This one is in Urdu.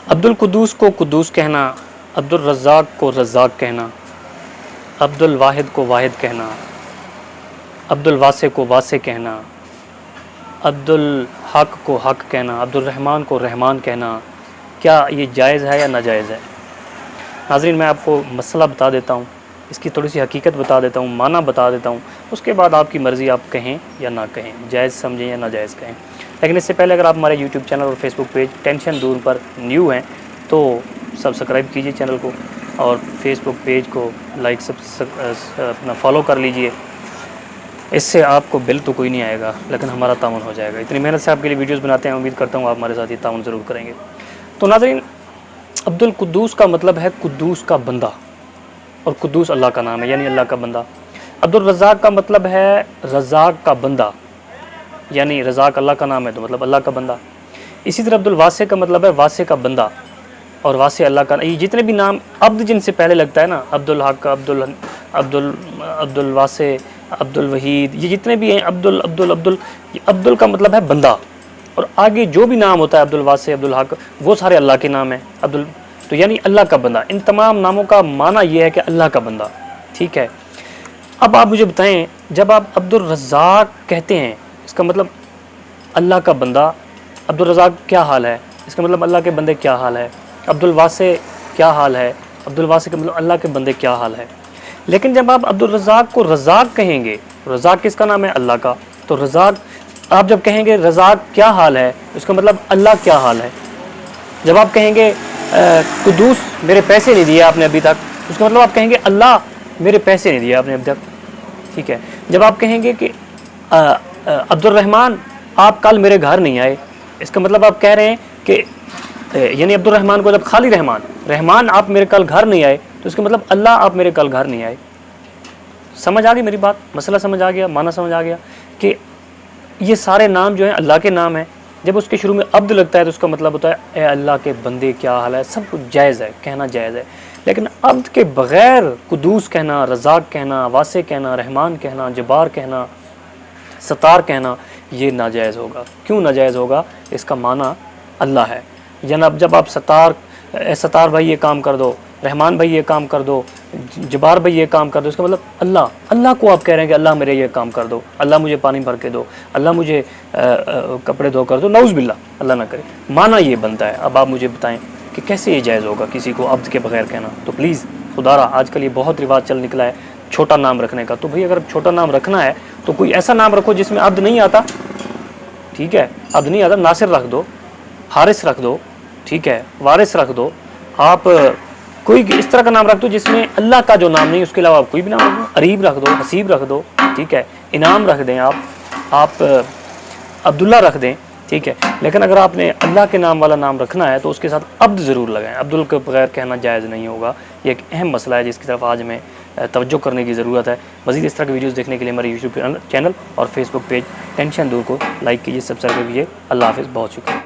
عبد القدوس کو قدوس کہنا، عبد الرزاق کو رزاق کہنا، عبد الواحد کو واحد کہنا، عبد الواسع کو واسع کہنا، عبد الحق کو حق کہنا، عبد الرحمن کو رحمان کہنا، کیا یہ جائز ہے یا ناجائز ہے؟ ناظرین، میں آپ کو مسئلہ بتا دیتا ہوں، اس کی تھوڑی سی حقیقت بتا دیتا ہوں، معنی بتا دیتا ہوں، اس کے بعد آپ کی مرضی، آپ کہیں یا نہ کہیں، جائز سمجھیں یا ناجائز کہیں۔ لیکن اس سے پہلے اگر آپ ہمارے یوٹیوب چینل اور فیس بک پیج ٹینشن دور پر نیو ہیں تو سبسکرائب کیجئے چینل کو، اور فیس بک پیج کو لائک اپنا فالو کر لیجئے۔ اس سے آپ کو بل تو کوئی نہیں آئے گا، لیکن ہمارا تعاون ہو جائے گا۔ اتنی محنت سے آپ کے لیے ویڈیوز بناتے ہیں، امید کرتا ہوں آپ ہمارے ساتھ یہ تعاون ضرور کریں گے۔ تو ناظرین، عبد القدوس کا مطلب ہے قدوس کا بندہ، اور قدوس اللہ کا نام ہے، یعنی اللہ کا بندہ۔ عبد الرزاق کا مطلب ہے رزاق کا بندہ، یعنی رزاق اللہ کا نام ہے تو مطلب اللہ کا بندہ۔ اسی طرح عبد الواسع کا مطلب ہے واسع کا بندہ، اور واسع اللہ کا۔ یہ جتنے بھی نام عبد جن سے پہلے لگتا ہے نا، عبد الحق، عبد الواسع، عبد الوحید، یہ جتنے بھی ہیں عبد کا مطلب ہے بندہ، اور آگے جو بھی نام ہوتا ہے عبد الواسع، عبد الحق، وہ سارے اللہ کے نام ہیں۔ تو یعنی اللہ کا بندہ۔ ان تمام ناموں کا معنی یہ ہے کہ اللہ کا بندہ، ٹھیک ہے۔ اب آپ مجھے بتائیں، جب آپ عبد الرزاق کہتے ہیں، اس کا مطلب اللہ کا بندہ، عبد الرزاق کیا حال ہے، اس کا مطلب اللہ کے بندے کیا حال ہے۔ عبد الواسع کیا حال ہے، عبد الواسع کا مطلب اللہ کے بندے کیا حال ہے۔ لیکن جب آپ عبد الرزاق کو رزاق کہیں گے، رزاق کس کا نام ہے؟ اللہ کا۔ تو رزاق آپ جب کہیں گے رزاق کیا حال ہے، اس کا مطلب اللہ کیا حال ہے۔ جب آپ کہیں گے قدوس میرے پیسے نہیں دیے آپ نے ابھی تک، اس کا مطلب آپ کہیں گے اللہ میرے پیسے نہیں دیے آپ نے ابھی تک، ٹھیک ہے۔ جب آپ کہیں گے کہ عبد الرحمن آپ کل میرے گھر نہیں آئے، اس کا مطلب آپ کہہ رہے ہیں کہ یعنی عبد الرحمن کو جب خالی رحمان آپ میرے کل گھر نہیں آئے، تو اس کا مطلب اللہ آپ میرے کل گھر نہیں آئے۔ سمجھ آ گئی میری بات؟ مسئلہ سمجھ آ گیا، معنی سمجھ آ گیا کہ یہ سارے نام جو ہیں اللہ کے نام ہیں۔ جب اس کے شروع میں عبد لگتا ہے تو اس کا مطلب ہوتا ہے اے اللہ کے بندے کیا حال ہے، سب کچھ جائز ہے، کہنا جائز ہے۔ لیکن عبد کے بغیر قدوس کہنا، رزاق کہنا، واسع کہنا، رحمان کہنا، جبار کہنا، ستار کہنا، یہ ناجائز ہوگا۔ کیوں ناجائز ہوگا؟ اس کا معنی اللہ ہے۔ جناب جب آپ ستار بھائی یہ کام کر دو، رحمان بھائی یہ کام کر دو، جبار بھائی یہ کام کر دو، اس کا مطلب اللہ کو آپ کہہ رہے ہیں کہ اللہ میرے یہ کام کر دو، اللہ مجھے پانی بھر کے دو، اللہ مجھے کپڑے دھو کر دو، نعوذ باللہ، اللہ نہ کرے۔ معنی یہ بنتا ہے۔ اب آپ مجھے بتائیں کہ کیسے یہ جائز ہوگا کسی کو عبد کے بغیر کہنا؟ تو پلیز خدا را، آج کل یہ بہت رواج چل نکلا ہے چھوٹا نام رکھنے کا۔ تو بھئی اگر چھوٹا نام رکھنا ہے تو کوئی ایسا نام رکھو جس میں عبد نہیں آتا، ٹھیک ہے، عبد نہیں آتا، ناصر رکھ دو، حارث رکھ دو، ٹھیک ہے، وارث رکھ دو، آپ کوئی اس طرح کا نام رکھ دو جس میں اللہ کا جو نام نہیں، اس کے علاوہ کوئی بھی نام رکھ دو، عریب رکھ دو، حسیب رکھ دو، ٹھیک ہے، انعام رکھ دیں، آپ عبداللہ رکھ دیں، ٹھیک ہے۔ لیکن اگر آپ نے اللہ کے نام والا نام رکھنا ہے تو اس کے ساتھ عبد ضرور لگائیں۔ عبدال کے بغیر کہنا جائز نہیں ہوگا۔ یہ ایک اہم مسئلہ ہے جس کی طرف آج ہمیں توجہ کرنے کی ضرورت ہے۔ مزید اس طرح کی ویڈیوز دیکھنے کے لیے ہمارے یوٹیوب چینل اور فیس بک پیج ٹینشن دور کو لائک کیجیے، سبسکرائب کیجیے۔ اللہ حافظ، بہت شکریہ۔